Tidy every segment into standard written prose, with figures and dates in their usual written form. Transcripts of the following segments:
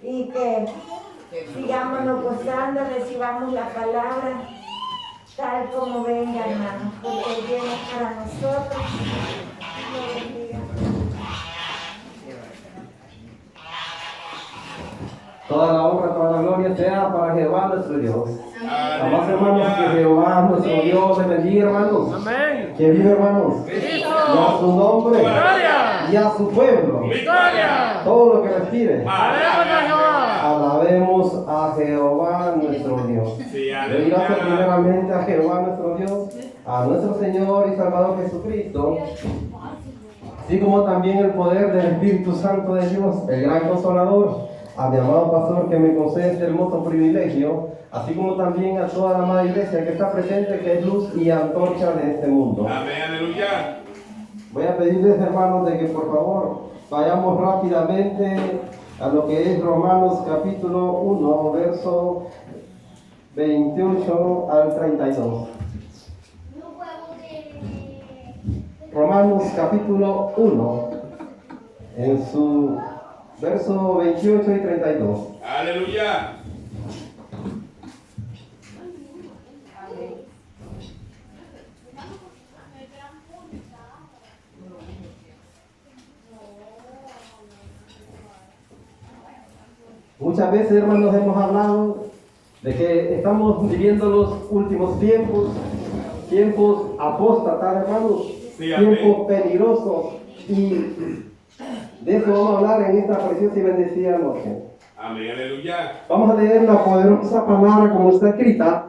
y que sigámonos gozando, recibamos la palabra tal como venga, hermanos, porque Él viene para nosotros. Lo bendiga. Toda la honra, toda la gloria sea para Jehová nuestro Dios. Amás, hermanos, que Jehová nuestro Dios le bendiga, hermanos. Amén. Que vive, hermanos. Y a su nombre. Gloria. Y a su pueblo. Victoria. Todo lo que respire. Alabemos a Jehová. Alabemos a Jehová nuestro Dios. Doy gracias primeramente a Jehová nuestro Dios, a nuestro Señor y Salvador Jesucristo, así como también el poder del Espíritu Santo de Dios, el gran consolador, a mi amado pastor que me concede este hermoso privilegio, así como también a toda la amada iglesia que está presente, que es luz y antorcha de este mundo. Amén, aleluya. Voy a pedirles, hermanos, de que por favor vayamos rápidamente a lo que es Romanos capítulo 1, verso 28 al 32. Romanos capítulo 1, en su verso 28 y 32. Aleluya. Muchas veces, hermanos, hemos hablado de que estamos viviendo los últimos tiempos, tiempos apóstatas, hermanos, Sí, amén. tiempos peligrosos, y de eso vamos a hablar en esta preciosa y bendecida noche. Amén, aleluya. Vamos a leer la poderosa palabra como está escrita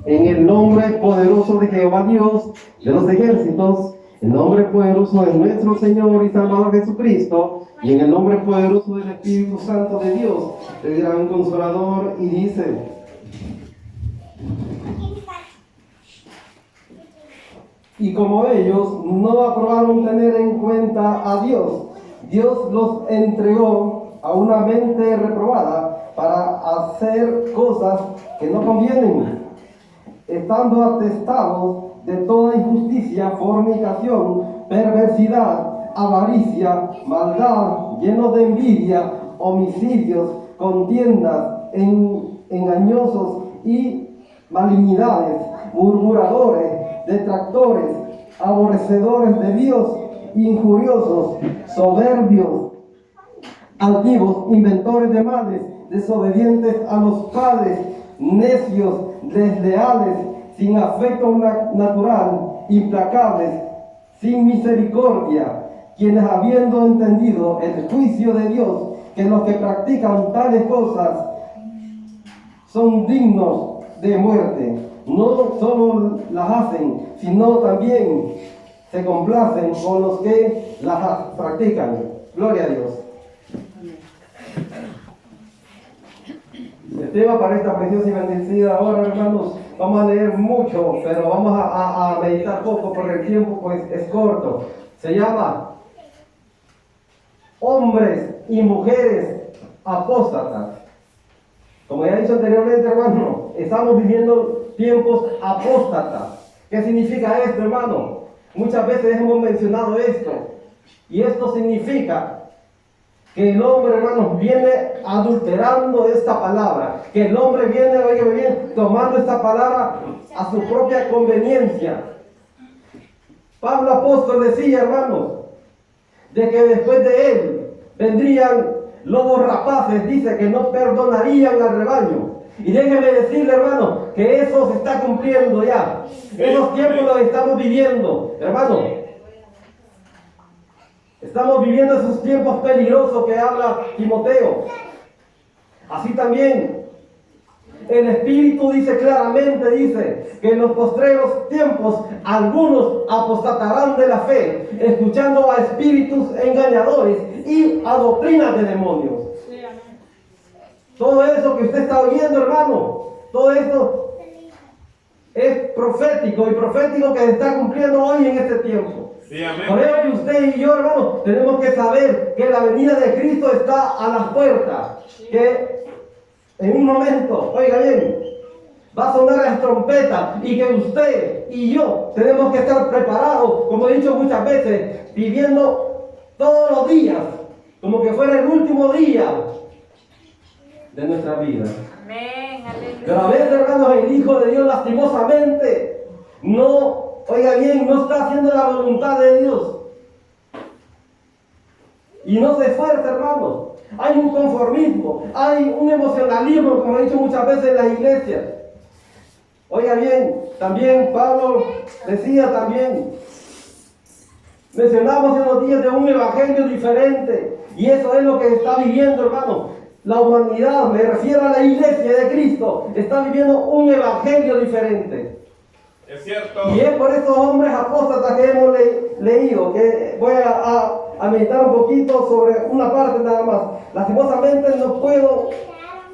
en el nombre poderoso de Jehová Dios de los ejércitos, el nombre poderoso de nuestro Señor y Salvador Jesucristo, y en el nombre poderoso del Espíritu Santo de Dios, el gran consolador, y dice: y como ellos no aprobaron tener en cuenta a Dios, Dios los entregó a una mente reprobada para hacer cosas que no convienen, estando atestados de toda injusticia, fornicación, perversidad, avaricia, maldad, llenos de envidia, homicidios, contiendas, engañosos y malignidades, murmuradores, detractores, aborrecedores de Dios, injuriosos, soberbios, altivos, inventores de males, desobedientes a los padres, necios, desleales, sin afecto natural, implacables, sin misericordia, quienes habiendo entendido el juicio de Dios, que los que practican tales cosas son dignos de muerte, no solo las hacen, sino también se complacen con los que las practican. Gloria a Dios. El tema para esta preciosa y bendecida hora, hermanos, vamos a leer mucho, pero vamos a meditar poco porque el tiempo pues es corto. Se llama Hombres y Mujeres Apóstatas. Como ya he dicho anteriormente, hermano, estamos viviendo tiempos apóstatas. ¿Qué significa esto, hermano? Muchas veces hemos mencionado esto. Y esto significa que el hombre, hermanos, viene adulterando esta palabra. Que el hombre viene, oígame bien, tomando esta palabra a su propia conveniencia. Pablo apóstol decía, hermanos, de que después de él vendrían lobos rapaces, dice que no perdonarían al rebaño. Y déjeme decirle, hermano, que eso se está cumpliendo ya. Esos tiempos los estamos viviendo, hermano. Estamos viviendo esos tiempos peligrosos que habla Timoteo. Así también, el Espíritu dice claramente, dice que en los postreros tiempos algunos apostatarán de la fe, escuchando a espíritus engañadores y a doctrinas de demonios. Todo eso que usted está oyendo, hermano, todo esto es profético y profético que se está cumpliendo hoy en este tiempo. Sí, amén. Por ello, usted y yo, hermano, tenemos que saber que la venida de Cristo está a las puertas. Que en un momento, oiga bien, va a sonar las trompetas y que usted y yo tenemos que estar preparados, como he dicho muchas veces, viviendo todos los días, como que fuera el último día. de nuestra vida. Amén, aleluya. Pero a veces, hermanos, el Hijo de Dios lastimosamente no, oiga bien, no está haciendo la voluntad de Dios. Y no se esfuerza, hermanos. Hay un conformismo, hay un emocionalismo, como he dicho muchas veces en las iglesias. Oiga bien, también Pablo decía también, mencionamos en los días de un evangelio diferente. Y eso es lo que está viviendo, hermano. La humanidad, me refiero a la iglesia de Cristo, está viviendo un evangelio diferente. Es cierto. Y es por esos hombres apóstatas que hemos leído, que voy a meditar un poquito sobre una parte nada más. Lastimosamente no puedo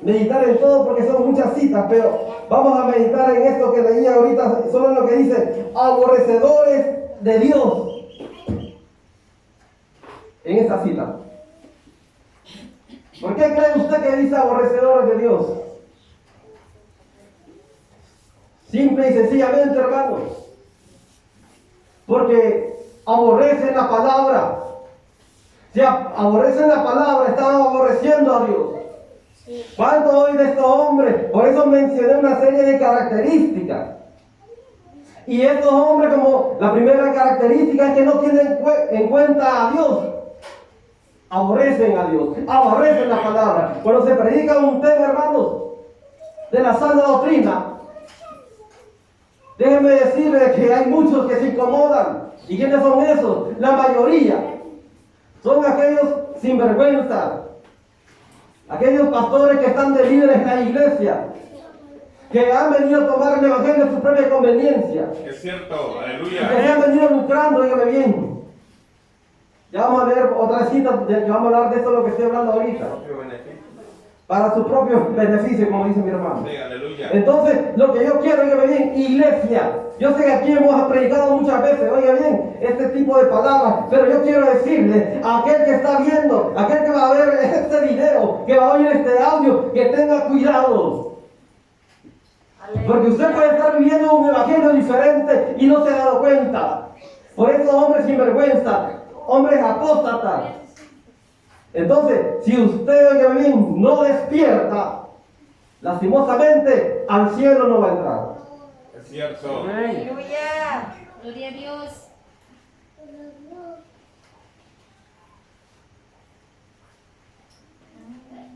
meditar en todo porque son muchas citas, pero vamos a meditar en esto que leí ahorita, solo en lo que dice, aborrecedores de Dios. En esta cita. ¿Por qué cree usted que dice aborrecedores de Dios? Simple y sencillamente, hermanos, porque aborrecen la palabra. Si aborrecen la palabra, están aborreciendo a Dios. ¿Cuántos hoy de estos hombres? Por eso mencioné una serie de características. Y estos hombres, como la primera característica es que no tienen en cuenta a Dios. Aborrecen a Dios, aborrecen la palabra. Cuando se predica un tema, hermanos, de la sana doctrina, déjenme decirles que hay muchos que se incomodan. ¿Y quiénes son esos? La mayoría son aquellos sinvergüenza, aquellos pastores que están de líderes en la iglesia, que han venido a tomar el evangelio en su propia conveniencia. Es cierto, Que aleluya. se han venido lucrando, dígame bien. Ya vamos a leer otra cita, que vamos a hablar de esto, lo que estoy hablando ahorita. Para su propio beneficio, como dice mi hermano. Sí, aleluya. Entonces, lo que yo quiero, oiga bien, iglesia. Yo sé que aquí hemos predicado muchas veces, oiga bien, este tipo de palabras, pero yo quiero decirle a aquel que está viendo, a aquel que va a ver este video, que va a oír este audio, que tenga cuidado. Porque usted puede estar viviendo un evangelio diferente y no se ha dado cuenta. Por esos hombres sinvergüenza, hombres apóstatas. Entonces, si usted, oiga bien, no despierta, lastimosamente al cielo no va a entrar. Es cierto. Aleluya. Gloria a Dios.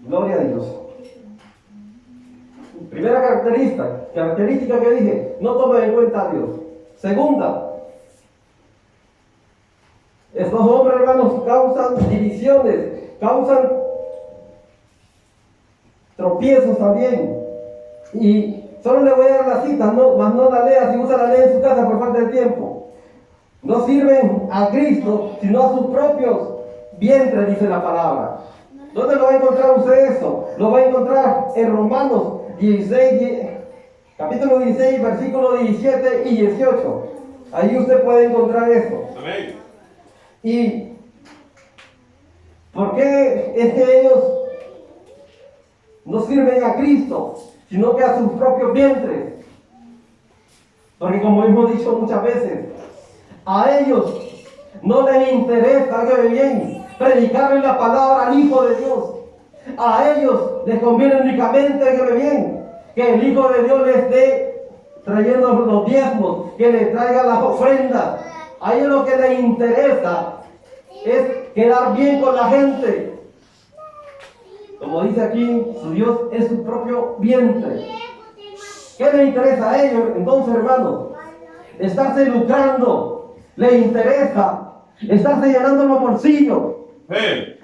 Gloria a Dios. Primera característica que dije, no tomen en cuenta a Dios. Segunda, estos hombres, hermanos, causan divisiones, causan tropiezos también. Y solo le voy a dar la cita, más no la lea, si usa la ley en su casa por falta de tiempo. No sirven a Cristo, sino a sus propios vientres, dice la palabra. ¿Dónde lo va a encontrar usted eso? Lo va a encontrar en Romanos 16, capítulo 16, versículos 17 y 18. Ahí usted puede encontrar eso. Amén. ¿Y por qué es que ellos no sirven a Cristo, sino que a sus propios vientres? Porque como hemos dicho muchas veces, a ellos no les interesa, oigan bien, predicarle la palabra al Hijo de Dios. A ellos les conviene únicamente, oigan bien, que el Hijo de Dios les dé trayendo los diezmos, que les traiga las ofrendas. A ellos lo que les interesa es quedar bien con la gente. Como dice aquí, su Dios es su propio vientre. ¿Qué les interesa a ellos? Entonces, hermanos, estarse lucrando. Les interesa estarse llenando los bolsillos. Amén.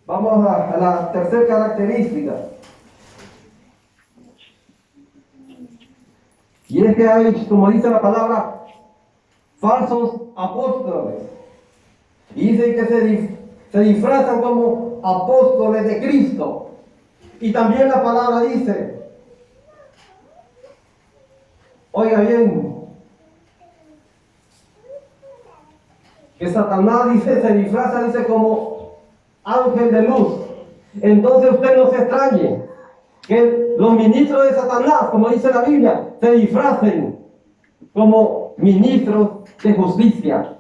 Vamos a la tercera característica. Y es que hay, como dice la palabra, falsos apóstoles. Y dicen que se disfrazan como apóstoles de Cristo. Y también la palabra dice, oiga bien, que Satanás se disfraza, dice, como ángel de luz. Entonces usted no se extrañe que los ministros de Satanás, como dice la Biblia, se disfracen como ministros de justicia.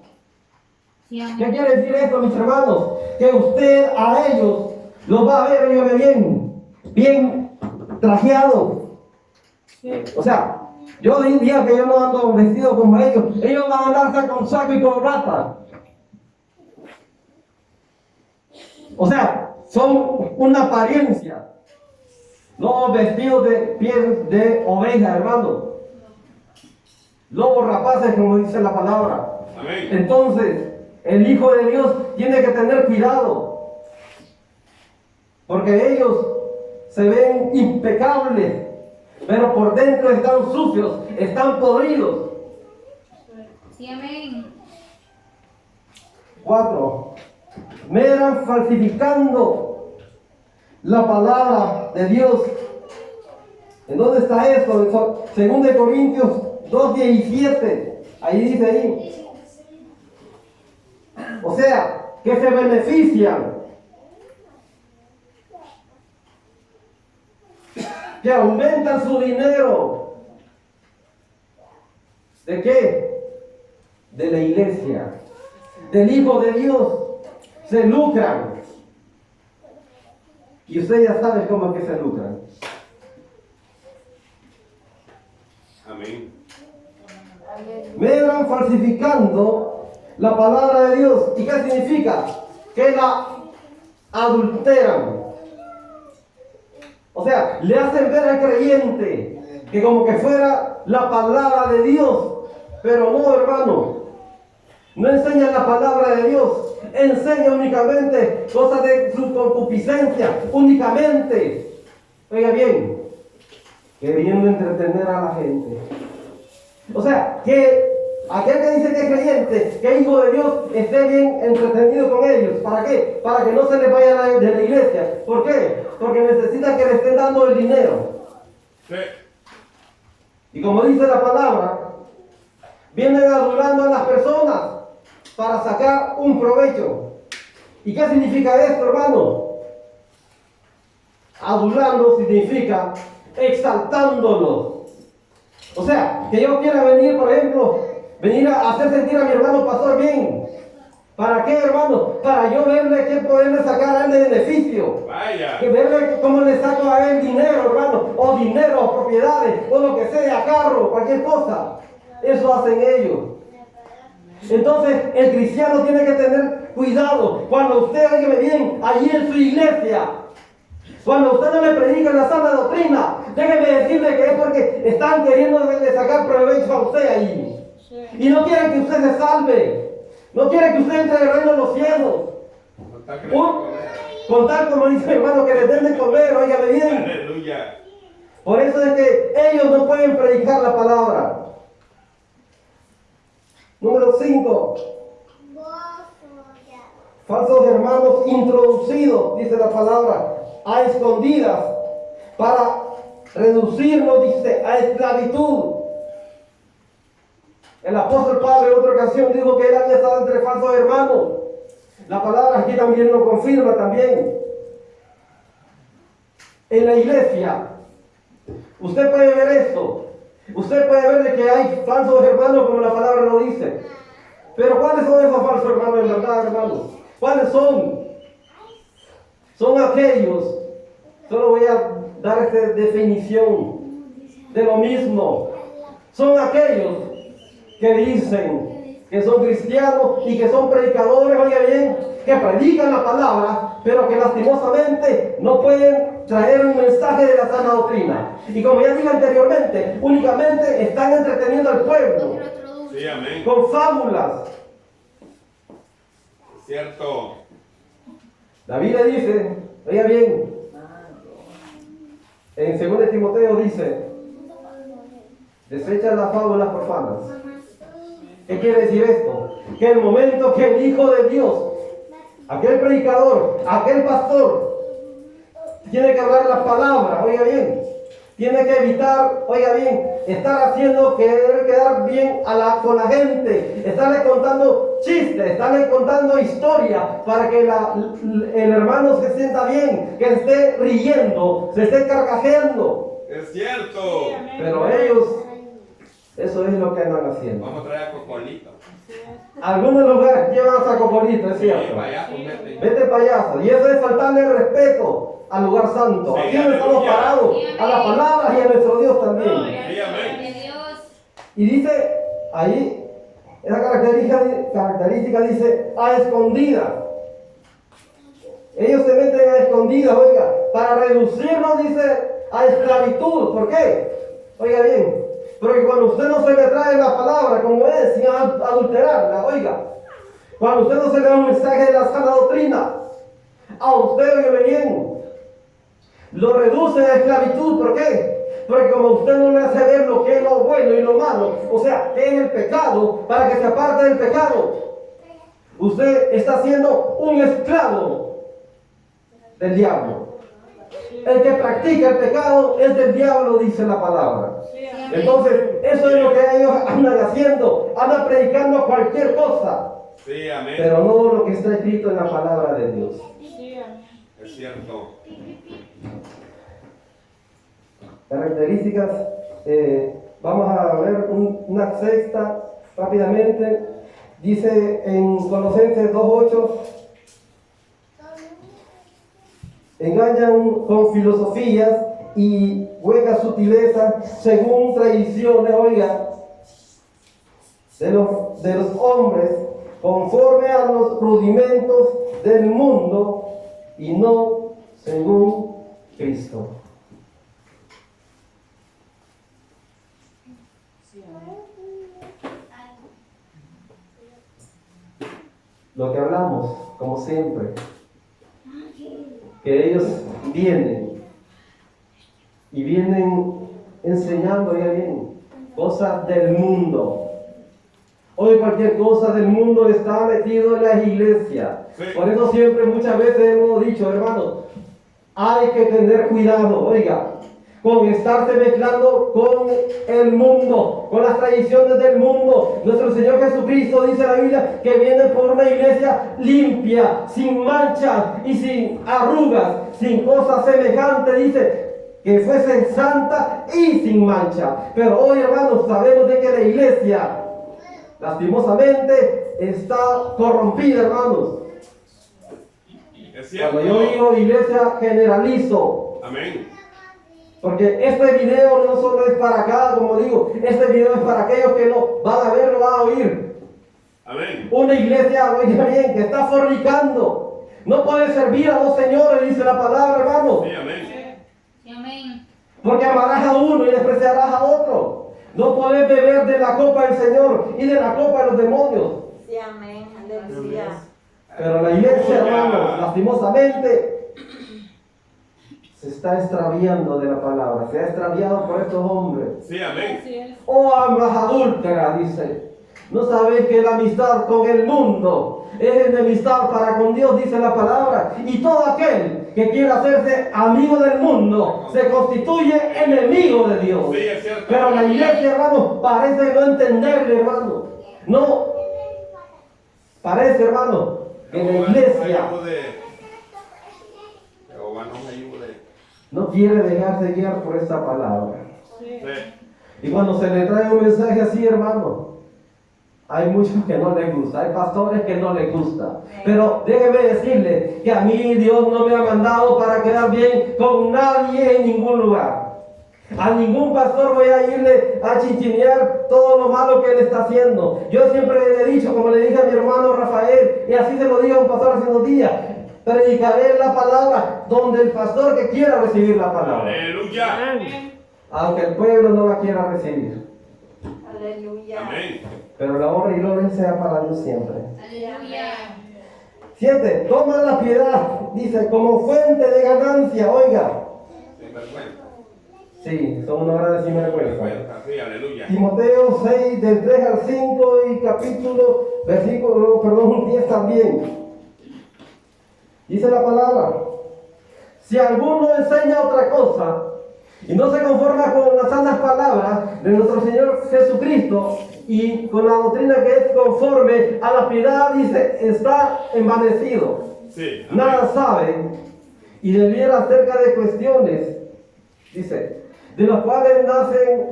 Sí, amén. ¿Qué quiere decir esto, mis hermanos? Que usted a ellos Los va a ver, oígame bien trajeados. O sea, yo diría que yo no ando vestido como ellos van a andarse con saco y corbata. O sea, son una apariencia. No vestidos de piel de oveja, hermano. Lobos rapaces, como dice la palabra. Amén. Entonces, el Hijo de Dios tiene que tener cuidado. Porque ellos se ven impecables, pero por dentro están sucios, están podridos. Sí, amén. 4. Meran falsificando la palabra de Dios. ¿En dónde está esto? En 2 Corintios 2:17. Ahí dice ahí. O sea, que se benefician, que aumentan su dinero. ¿De qué? De la iglesia, del Hijo de Dios. Se lucran. Y usted ya sabe cómo es que se lucran. Amén. Medran falsificando la palabra de Dios. ¿Y qué significa? Que la adulteran. O sea, le hacen ver al creyente que como que fuera la palabra de Dios. Pero no, hermano. No enseña la palabra de Dios. Enseña únicamente cosas de su concupiscencia. Únicamente. Oiga bien. Queriendo entretener a la gente. O sea, que aquel que dice que es creyente, que es hijo de Dios, esté bien entretenido con ellos. ¿Para qué? Para que no se les vaya de la iglesia. ¿Por qué? Porque necesita que le estén dando el dinero. Sí. Y como dice la palabra, vienen adulando a las personas para sacar un provecho. ¿Y qué significa esto, hermano? Adulando significa exaltándolos. O sea, que yo quiera venir, por ejemplo, venir a hacer sentir a mi hermano pastor bien. ¿Para qué, hermano? Para yo verle qué poderle sacar a él de beneficio. Vaya. Que verle cómo le saco a él dinero, hermano. O dinero, o propiedades, o lo que sea, carro, cualquier cosa. Eso hacen ellos. Entonces, el cristiano tiene que tener cuidado. Cuando usted, óigame bien, allí en su iglesia, cuando usted no le predica la sana doctrina, déjeme decirle que es porque están queriendo sacar provecho a usted ahí. Y no quieren que usted se salve. No quieren que usted entre en el reino de los cielos. Contar, como dice mi hermano, que les den de comer, óigame bien. Aleluya. Por eso es que ellos no pueden predicar la palabra. Número 5. Falsos hermanos introducidos, dice la palabra, a escondidas, para reducirnos, dice, a esclavitud. El apóstol Pablo en otra ocasión dijo que él había estado entre falsos hermanos. La palabra aquí también lo confirma también. En la iglesia, usted puede ver esto. Usted puede ver de que hay falsos hermanos como la palabra lo dice. Pero ¿cuáles son esos falsos hermanos en verdad, hermanos? ¿Cuáles son? Son aquellos, solo voy a dar esta definición de lo mismo. Son aquellos que dicen que son cristianos y que son predicadores, oiga bien, que predican la palabra, pero que lastimosamente no pueden traer un mensaje de la sana doctrina. Y como ya dije anteriormente, únicamente están entreteniendo al pueblo. Sí, amén. Con fábulas. Es cierto. La Biblia dice, oiga bien, en 2 Timoteo dice, desecha las fábulas profanas. ¿Qué quiere decir esto? Que el momento que el Hijo de Dios, aquel predicador, aquel pastor, tiene que hablar la palabra, oiga bien, tiene que evitar, oiga bien, estar haciendo quedar bien con la gente, estarle contando chistes, estarle contando historias para que el hermano se sienta bien, que esté riendo, se esté carcajeando. Es cierto. Pero ellos Eso es lo que andan haciendo. Vamos a traer a Cocolito. Algunos lugares llevan a Cocolito, es Sí, cierto. payaso, mete. Vete payaso. Y eso es faltarle el respeto al lugar santo. Sí, Aquí no estamos aleluya. parados a la palabra y a nuestro Dios también. Sí, Gloria amén. a Dios. Y dice ahí, esa característica dice a escondida. Ellos se meten a escondidas, oiga, para reducirnos, dice, a esclavitud. ¿Por qué? Oiga bien, porque cuando usted no se le trae la palabra como es, sin adulterarla, oiga, cuando usted no se le da un mensaje de la sana doctrina, a usted, oiga bien, lo reduce a esclavitud. ¿Por qué? Porque como usted no le hace ver lo que es lo bueno y lo malo, o sea, qué es el pecado, para que se aparte del pecado, usted está siendo un esclavo del diablo. El que practica el pecado es del diablo, dice la palabra. Entonces, eso es lo que ellos andan haciendo, andan predicando cualquier cosa, Sí, amén. pero no lo que está escrito en la palabra de Dios. Es cierto. Características, vamos a ver una sexta rápidamente. Dice en Colosenses 2:8, engañan con filosofías y huecas sutilezas según tradiciones, oiga, de los hombres, conforme a los rudimentos del mundo y no según Cristo. Lo que hablamos, como siempre, que ellos vienen enseñando, ya bien, cosas del mundo. Hoy cualquier cosa del mundo está metido en la iglesia. Sí. Por eso siempre, muchas veces hemos dicho, hermanos, hay que tener cuidado, oiga, con estarse mezclando con el mundo, con las tradiciones del mundo. Nuestro Señor Jesucristo dice en la Biblia que viene por una iglesia limpia, sin manchas y sin arrugas, sin cosas semejantes, dice, que fuese santa y sin mancha. Pero hoy, hermanos, sabemos de que la iglesia, lastimosamente, está corrompida, hermanos. Es cierto. Cuando yo digo iglesia, generalizo. Amén. Porque este video no solo es para acá, como digo, este video es para aquellos que lo van a ver, lo van a oír. Amén. Una iglesia, oiga bien, que está fornicando. No puede servir a dos señores, dice la palabra, hermano. Sí, amén. Sí, amén. Porque amarás a uno y despreciarás a otro. No podés beber de la copa del Señor y de la copa de los demonios. Sí, amén, aleluya. Pero la iglesia, hermanos, lastimosamente, se está extraviando de la palabra. Se ha extraviado por estos hombres. Sí, amén. Oh, almas adúlteras, dice. ¿No sabéis que la amistad con el mundo es enemistad para con Dios? Dice la palabra. Y todo aquel que quiera hacerse amigo del mundo se constituye enemigo de Dios. Sí, es cierto. Pero la iglesia, hermano, parece no entenderle, hermano. No. Parece, hermano, que la iglesia Jehová nos ayude. no quiere dejarse guiar por esta palabra. Sí. Y cuando se le trae un mensaje así, hermano, hay muchos que no les gusta, hay pastores que no les gusta. Pero déjeme decirle que a mí Dios no me ha mandado para quedar bien con nadie en ningún lugar. A ningún pastor voy a irle a chinchinear todo lo malo que él está haciendo. Yo siempre le he dicho, como le dije a mi hermano Rafael, y así se lo digo a un pastor hace unos días, predicaré la palabra donde el pastor que quiera recibir la palabra, Aleluya. aunque el pueblo no la quiera recibir. Aleluya. Amén. Pero la honra y gloria sea para Dios siempre. Aleluya. 7. Toman la piedad, dice, como fuente de ganancia. Oiga, Sin vergüenza. sí, son una gran sinvergüenza. Vergüenza. Sí, aleluya. Timoteo 6, del 3 al 5 y versículo 10 también. Dice la palabra: si alguno enseña otra cosa y no se conforma con las santas palabras de nuestro Señor Jesucristo y con la doctrina que es conforme a la piedad, dice, está envanecido. Sí. Amén. Nada sabe y debiera acerca de cuestiones, dice, de las cuales nacen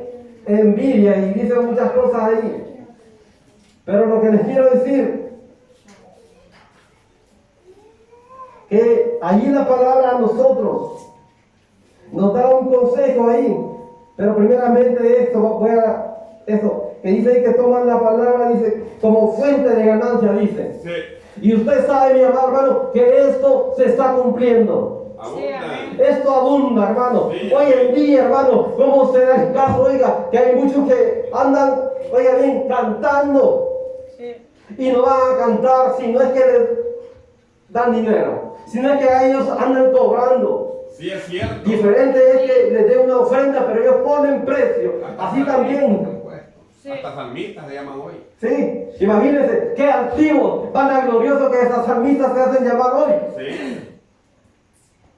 envidia y dice muchas cosas ahí. Pero lo que les quiero decir, que allí la palabra a nosotros nos da un consejo ahí. Pero primeramente eso, que dice ahí que toman la palabra, dice, como fuente de ganancia, dice. Sí. Y usted sabe, mi amado hermano, que esto se está cumpliendo. Abunda. Esto abunda, hermano. Sí. Hoy en día, hermano, ¿cómo se da el caso? Oiga, que hay muchos que andan, oiga bien, cantando. Y no van a cantar si no es que les dan dinero, sino es que a ellos andan cobrando. Sí, es cierto. Diferente es que les den una ofrenda, pero ellos ponen precio. Así también. Hasta salmistas se llaman hoy. Sí, imagínense qué altivos, vanagloriosos que esas salmistas se hacen llamar hoy. Sí.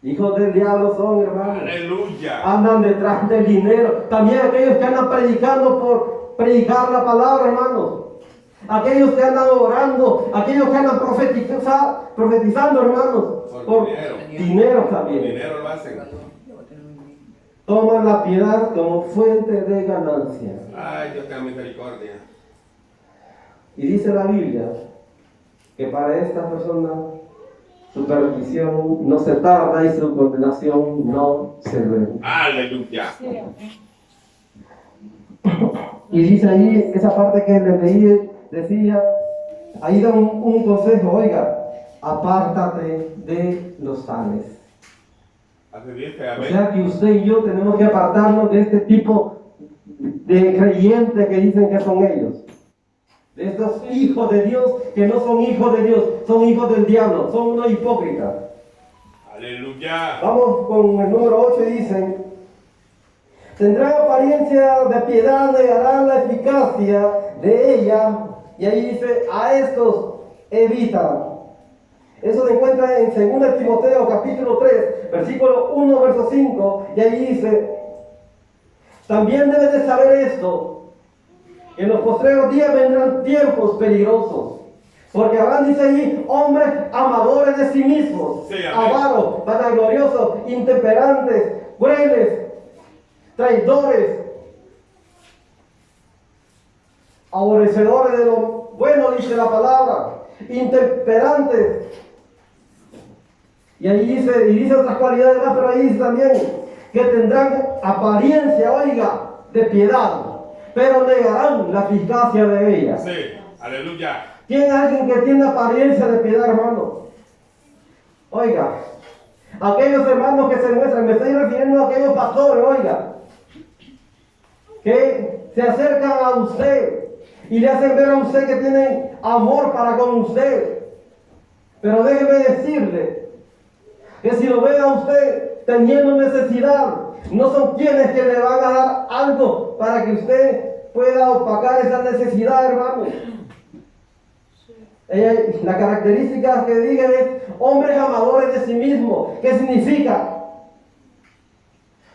Hijos del diablo son, hermanos. Aleluya. Andan detrás del dinero. También aquellos que andan predicando por predicar la palabra, hermanos. Aquellos que andan orando, aquellos que andan profetizando, hermanos. Por dinero. Dinero también. Dinero lo hacen. Toman la piedad como fuente de ganancia. Ay, Dios tenga misericordia. Y dice la Biblia que para esta persona su perdición no se tarda y su condenación no se ve. Aleluya. Y dice ahí, esa parte que le leí, decía, ahí da un consejo, oiga, apártate de los tales. Hace bien que O sea que usted y yo tenemos que apartarnos de este tipo de creyentes que dicen que son ellos. De estos hijos de Dios que no son hijos de Dios, son hijos del diablo, son unos hipócritas. Aleluya. Vamos con el número 8 y dicen, tendrán apariencia de piedad, negarán la eficacia de ella. Y ahí dice, a estos evita. Eso se encuentra en 2 Timoteo capítulo 3, versículo 1, verso 5. Y ahí dice, también debes de saber esto, que en los postreros días vendrán tiempos peligrosos. Porque habrán, dice ahí, hombres amadores de sí mismos, Sí, amén. avaros, vanagloriosos, intemperantes, crueles, traidores, aborrecedores de lo bueno, dice la palabra, intemperantes. Y ahí dice, y dice otras cualidades más, pero ahí dice también que tendrán apariencia, oiga, de piedad, pero negarán la eficacia de ella. Sí. Aleluya. ¿Quién es alguien que tiene apariencia de piedad, hermano? Oiga, aquellos hermanos que se muestran, me estoy refiriendo a aquellos pastores, oiga, que se acercan a usted y le hacen ver a usted que tienen amor para con usted. Pero déjeme decirle que si lo ve a usted teniendo necesidad, no son quienes que le van a dar algo para que usted pueda opacar esa necesidad, hermano. La característica que diga es hombres amadores de sí mismos. ¿Qué significa?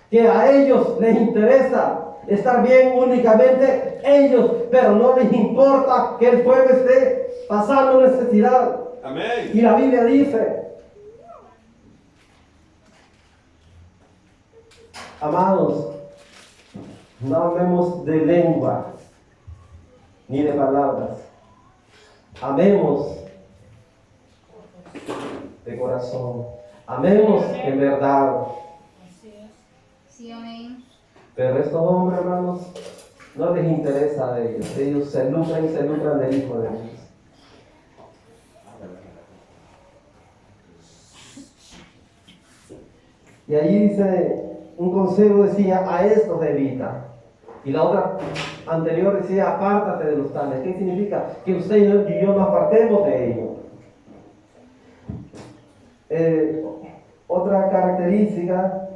Que a ellos les interesa estar bien únicamente ellos, pero no les importa que el pueblo esté pasando necesidad. Amén. Y la Biblia dice, amados, no hablemos de lengua ni de palabras, amemos de corazón, amemos en verdad. Sí, amén. Pero estos hombres, hermanos, no les interesa a ellos. Ellos se lucran y se lucran del Hijo de Dios. Y allí dice, un consejo decía, a estos evita. Y la otra anterior decía, apártate de los tales. ¿Qué significa? Que usted y yo nos apartemos de ellos. Otra característica,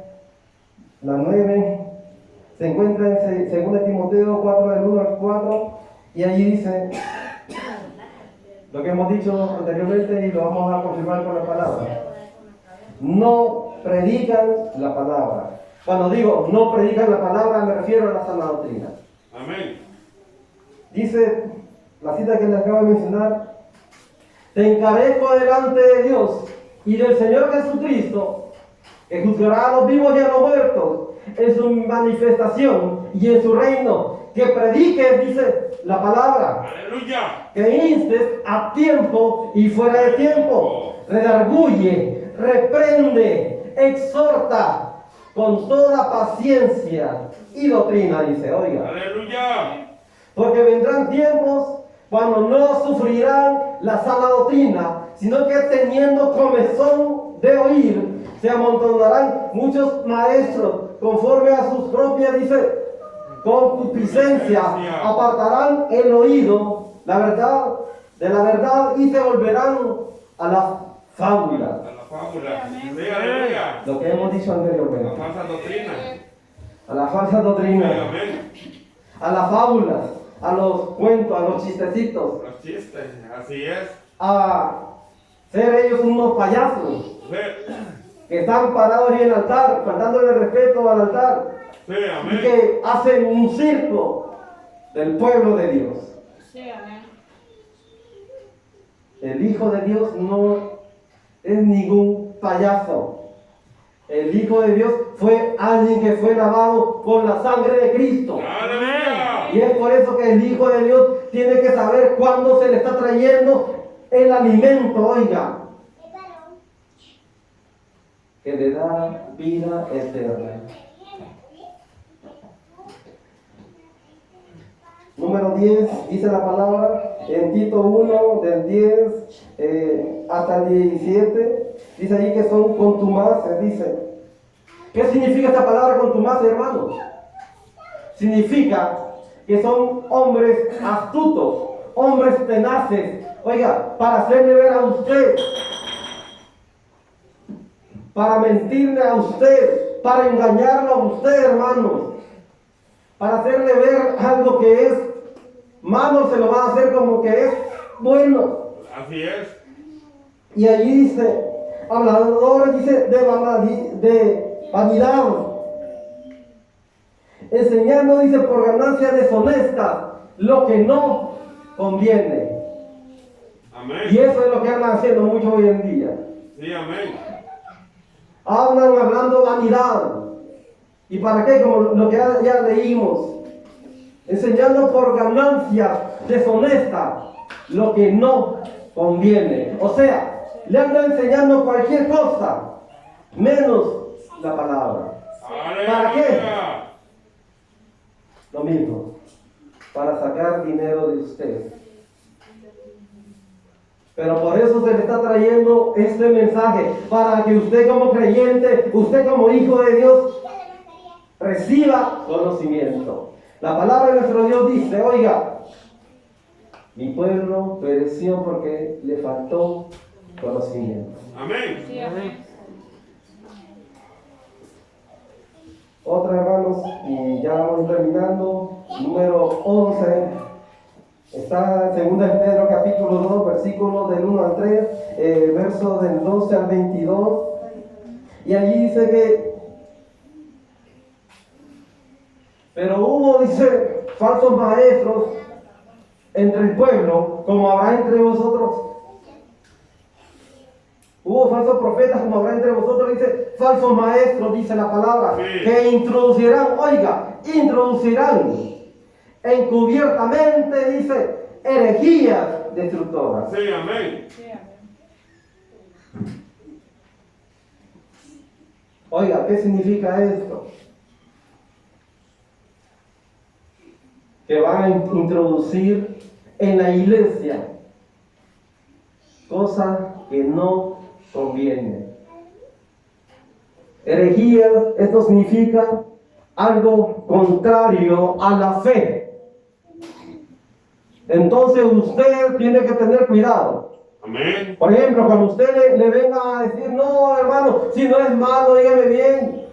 la 9, se encuentra en 2 Timoteo 4, del 1 al 4, y allí dice lo que hemos dicho anteriormente y lo vamos a confirmar con la palabra. No predican la palabra. Cuando digo no predican la palabra, me refiero a la sana doctrina. Amén. Dice la cita que les acabo de mencionar: te encarezco delante de Dios y del Señor Jesucristo, que juzgará a los vivos y a los muertos en su manifestación y en su reino. Que prediques, dice la palabra. Aleluya. Que instes a tiempo y fuera de tiempo. Redarguye, reprende, exhorta con toda paciencia y doctrina, dice, oiga. Aleluya. Porque vendrán tiempos cuando no sufrirán la sana doctrina, sino que teniendo comezón de oír, se amontonarán muchos maestros conforme a sus propias, dice, concupiscencias, apartarán el oído, la verdad, de la verdad y se volverán a las fábulas. A la fábula. Sí, aleluya. Lo que hemos dicho La anteriormente. falsa doctrina. A la falsa Sí, doctrina, amén. a las fábulas, a los cuentos, a los chistecitos, Los chistes, así es. a ser ellos unos payasos Sí, que están parados en el altar, faltándole respeto al altar sí, y amén. que hacen un circo del pueblo de Dios. Sí, amén. El Hijo de Dios no es ningún payaso. El Hijo de Dios fue alguien que fue lavado con la sangre de Cristo. Aleluya. Y es por eso que el Hijo de Dios tiene que saber cuándo se le está trayendo el alimento, oiga, que le da vida eterna. Número 10, dice la palabra, en Tito 1, del 10 hasta el 17, dice ahí que son contumaces, dice. ¿Qué significa esta palabra contumaces, hermanos? Significa que son hombres astutos, hombres tenaces, oiga, para hacerle ver a usted, para mentirle a usted, para engañarlo a usted, hermanos, para hacerle ver algo que es malo, se lo van a hacer como que es bueno. Así es. Y allí dice, habladores, dice, de vanidad, enseñando, dice, por ganancia deshonesta, lo que no conviene. Amén. Y eso es lo que andan haciendo mucho hoy en día. Sí, amén. Hablan hablando vanidad. ¿Y para qué? Como lo que ya leímos. Enseñando por ganancia deshonesta lo que no conviene. O sea, le andan enseñando cualquier cosa, menos la palabra. ¿Para qué? Aleluya. Lo mismo, para sacar dinero de usted. Pero por eso se le está trayendo este mensaje, para que usted como creyente, usted como hijo de Dios, reciba conocimiento. La palabra de nuestro Dios dice, oiga, mi pueblo pereció porque le faltó conocimiento. Amén. Sí, amén. Otra, hermanos, y ya vamos terminando, número 11, está en 2 Pedro capítulo 2, versículos del 1 al 3, verso del 12 al 22, y allí dice que, pero hubo, dice, falsos maestros entre el pueblo, como habrá entre vosotros. Hubo falsos profetas como habrá entre vosotros, dice, falsos maestros, dice la palabra, Sí. que introducirán, oiga, introducirán encubiertamente, dice, herejías destructoras. Sí, amén. Sí, amén. Oiga, ¿qué significa esto? Que van a introducir en la iglesia cosas que no convienen. Herejías, esto significa algo contrario a la fe. Entonces usted tiene que tener cuidado. Amén. Por ejemplo, cuando usted le venga a decir, no, hermano, si no es malo, dígame bien.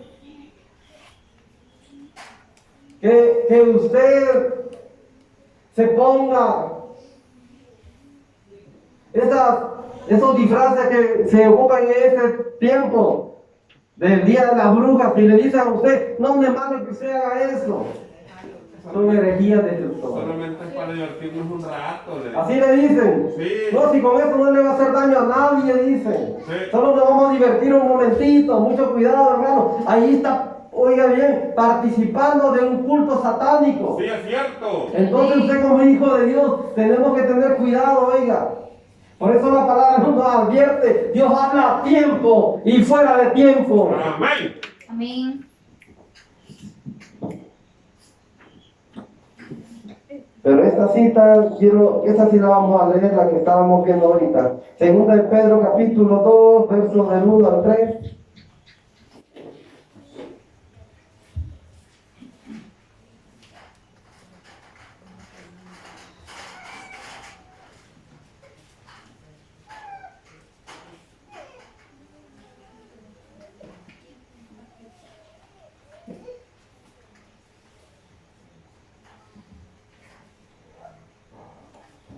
Que usted se ponga esos disfraces que se ocupan en este tiempo del Día de las Brujas, y le dicen a usted, no es malo que usted haga eso. Son herejías destructoras. Solamente para divertirnos un rato. Así le dicen. Sí. No, si con esto no le va a hacer daño a nadie, dicen. Sí. Solo nos vamos a divertir un momentito. Mucho cuidado, hermano. Ahí está oiga bien, participando de un culto satánico. Sí, es cierto. Entonces usted como hijo de Dios tenemos que tener cuidado, oiga. Por eso la palabra nos advierte, Dios habla a tiempo y fuera de tiempo. Amén. Amén. Pero esta cita, esta sí la vamos a leer, la que estábamos viendo ahorita. Segunda de Pedro capítulo 2, versos del 1 al 3.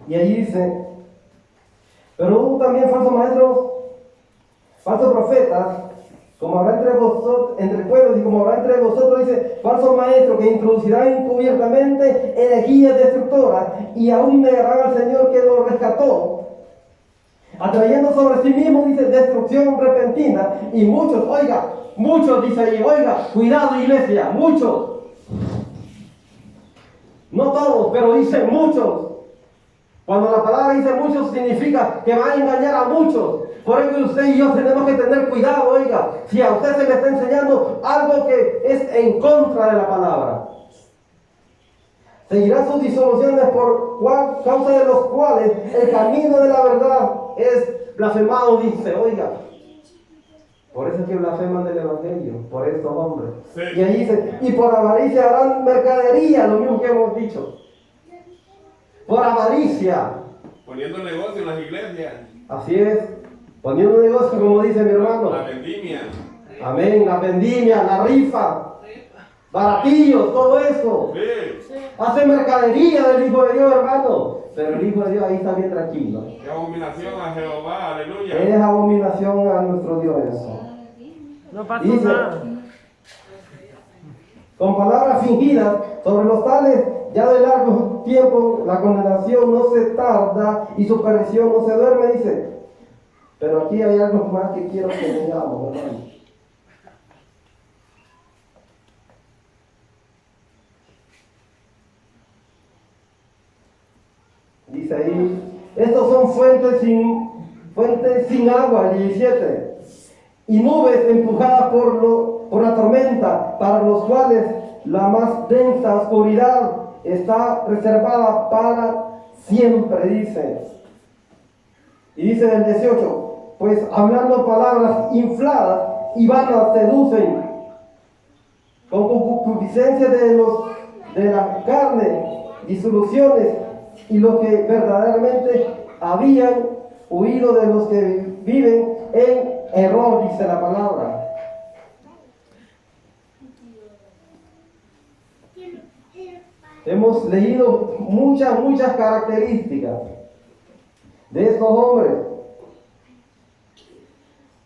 Y allí dice, pero hubo también falsos maestros, falsos profetas, como habrá entre pueblos y como habrá entre vosotros, dice, falsos maestros que introducirán encubiertamente herejías destructoras y aún negarán al Señor que los rescató, atrayendo sobre sí mismos, dice, destrucción repentina. Y muchos, oiga, muchos, dice ahí, oiga, cuidado iglesia, muchos, no todos, pero dice muchos. Cuando la palabra dice muchos, significa que va a engañar a muchos. Por eso usted y yo tenemos que tener cuidado, oiga. Si a usted se le está enseñando algo que es en contra de la palabra, seguirá sus disoluciones por causa de los cuales el camino de la verdad es blasfemado, dice, oiga. Por eso es que blasfeman del Evangelio, por estos hombres. Sí. Y ahí dice, y por avaricia harán mercadería, lo mismo que hemos dicho. Por avaricia. Poniendo negocio en las iglesias. Así es. Poniendo un negocio, como dice mi hermano. La vendimia. Amén. La vendimia, la rifa. Baratillos, todo eso. Sí. Hace mercadería del Hijo de Dios, hermano. Pero el Hijo de Dios ahí está bien tranquilo. Qué abominación a Jehová. Aleluya. Es abominación a nuestro Dios eso. No pasó Dice, nada. con palabras fingidas, sobre los tales ya de largo tiempo la condenación no se tarda y su perdición no se duerme, dice. Pero aquí hay algo más que quiero que veamos, hermano. Dice ahí, estos son fuentes sin agua, 17, y nubes empujadas por la tormenta, para los cuales la más densa oscuridad está reservada para siempre, dice. Y dice en el 18, pues hablando palabras infladas y vanas seducen con concupiscencia de la carne, disoluciones, y lo que verdaderamente habían huido de los que viven en error, dice la palabra. Hemos leído muchas características de estos hombres,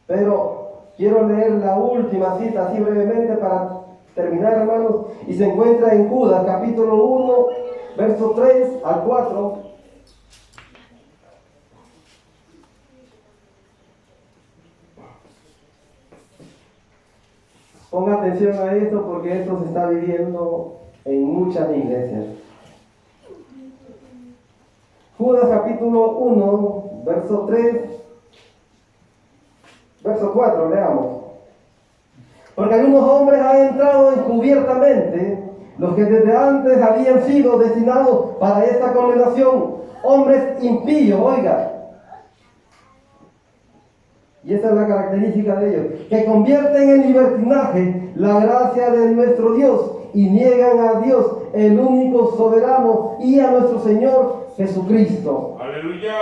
pero quiero leer la última cita así brevemente para terminar, hermanos, y se encuentra en Judas capítulo 1, verso 3 al 4. Ponga atención a esto porque esto se está viviendo en muchas iglesias. Judas capítulo 1, verso 3, verso 4, leamos. Porque algunos hombres han entrado encubiertamente, los que desde antes habían sido destinados para esta condenación, hombres impíos, oiga. Y esa es la característica de ellos, que convierten en libertinaje la gracia de nuestro Dios y niegan a Dios, el único soberano, y a nuestro Señor Jesucristo. Aleluya.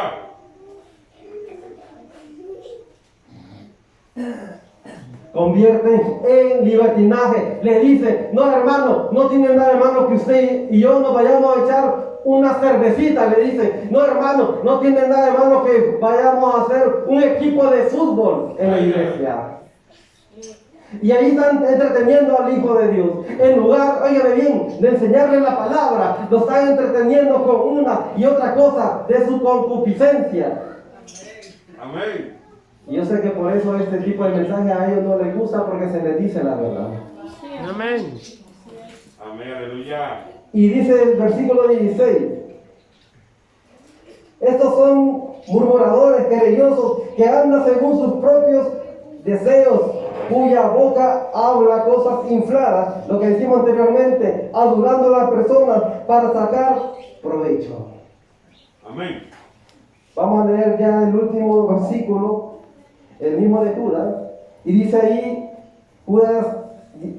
Convierten en libertinaje. Le dice, no hermano, no tiene nada de malo que usted y yo nos vayamos a echar una cervecita. Le dice, no hermano, no tiene nada de malo que vayamos a hacer un equipo de fútbol en la iglesia. Y ahí están entreteniendo al Hijo de Dios. En lugar, óigame bien, de enseñarle la palabra, lo están entreteniendo con una y otra cosa de su concupiscencia. Amén. Y yo sé que por eso este tipo de mensaje a ellos no les gusta, porque se les dice la verdad. Amén. Amén, aleluya. Y dice el versículo 16, estos son murmuradores, querellosos, que andan según sus propios deseos, cuya boca habla cosas infladas, lo que decimos anteriormente, adulando a las personas para sacar provecho. Amén. Vamos a leer ya el último versículo, el mismo de Judas, y dice ahí, Judas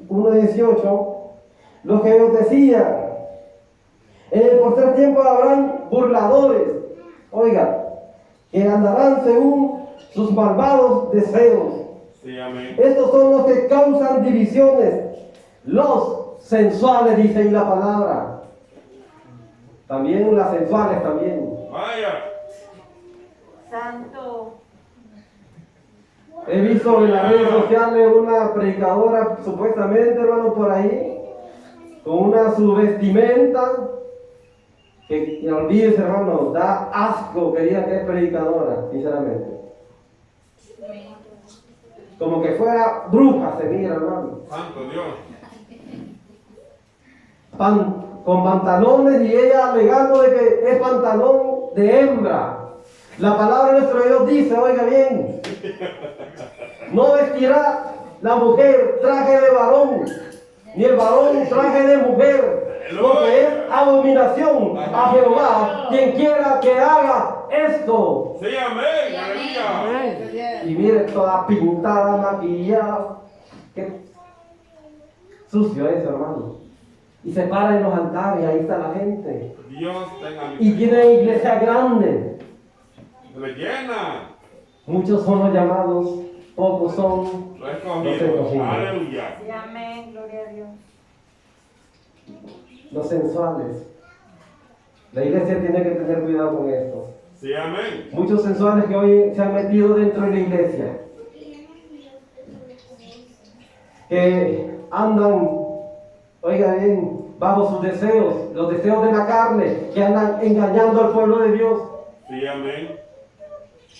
1:18, lo que os decía, en el postrer tiempo habrán burladores, oiga, que andarán según sus malvados deseos. Sí, amén. Estos son los que causan divisiones, los sensuales, dice ahí la palabra. También las sensuales también. Vaya. Santo. He visto en las redes sociales una predicadora, supuestamente, hermano, por ahí, con una su vestimenta, que no olvides, hermano, da asco que diga que es predicadora, sinceramente. Como que fuera bruja, se mira, hermano. Santo Dios. Con pantalones y ella alegando de que es pantalón de hembra. La palabra de nuestro Dios dice, oiga bien, no vestirá la mujer traje de varón, ni el varón traje de mujer, porque es abominación a Jehová quien quiera que haga esto. Sí, amén, aleluya. Amén. Y mire, toda pintada, maquillada. Qué sucio eso, hermano. Y se para en los altares, ahí está la gente. Dios tenga Y tiene iglesia grande. Le llena. Muchos son los llamados, pocos son Lo los escogido. escogidos. Aleluya. Sí, amén, gloria a Dios. Los sensuales. La iglesia tiene que tener cuidado con esto. Sí, amén. Muchos sensuales que hoy se han metido dentro de la iglesia, que andan, oiga bien, bajo sus deseos, los deseos de la carne, que andan engañando al pueblo de Dios Sí, amén.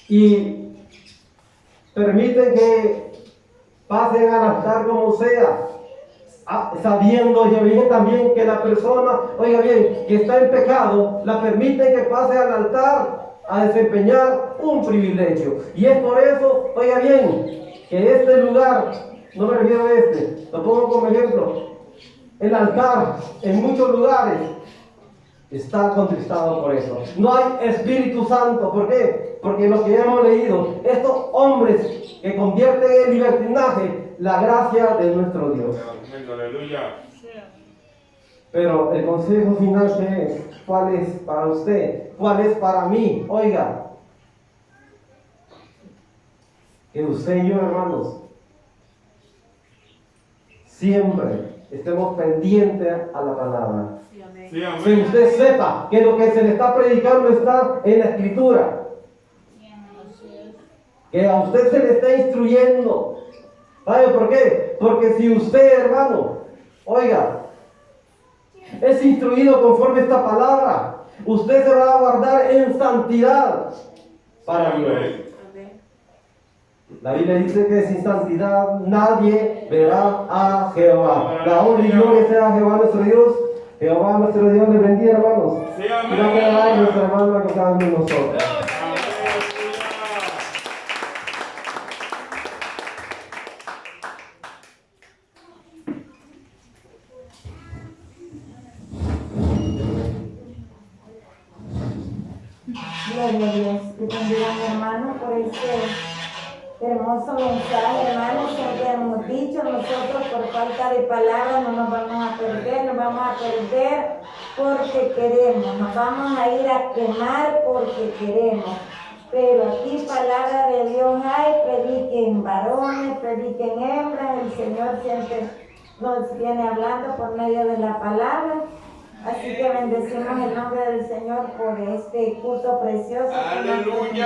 y permiten que pasen al altar como sea, sabiendo y bien también que la persona, oiga bien, que está en pecado, la permiten que pase al altar a desempeñar un privilegio. Y es por eso, oiga bien, que este lugar, no me refiero a este, lo pongo como ejemplo, el altar en muchos lugares está contristado por eso. No hay Espíritu Santo. ¿Por qué? Porque lo que ya hemos leído, estos hombres que convierten en libertinaje la gracia de nuestro Dios. Amén, aleluya. Pero el consejo final, ¿qué es? ¿Cuál es para usted? ¿Cuál es para mí? Oiga, que usted y yo, hermanos, siempre estemos pendientes a la palabra. Sí, Que amén. usted sepa que lo que se le está predicando está en la Escritura. Que a usted se le está instruyendo. ¿Sabe por qué? Porque si usted, hermano, oiga, es instruido conforme esta palabra, usted se va a guardar en santidad para Dios. Amén. La Biblia dice que sin santidad nadie verá a Jehová. La honra y gloria sea a Jehová nuestro Dios. Jehová nuestro Dios le bendiga, hermanos. Sí, Y amén. va a quedar nuestra hermana con cada uno de nosotros. Aleluya. Gloria a Dios. Que bendiga a mi hermano por este hermoso mensaje, hermano. Siempre hemos dicho, nosotros por falta de palabras no nos vamos a perder, nos vamos a perder porque queremos, nos vamos a ir a quemar porque queremos. Pero aquí palabra de Dios hay, prediquen varones, prediquen hembras, el Señor siempre nos viene hablando por medio de la palabra. Así que bendecimos el nombre del Señor por este culto precioso. que nos Aleluya.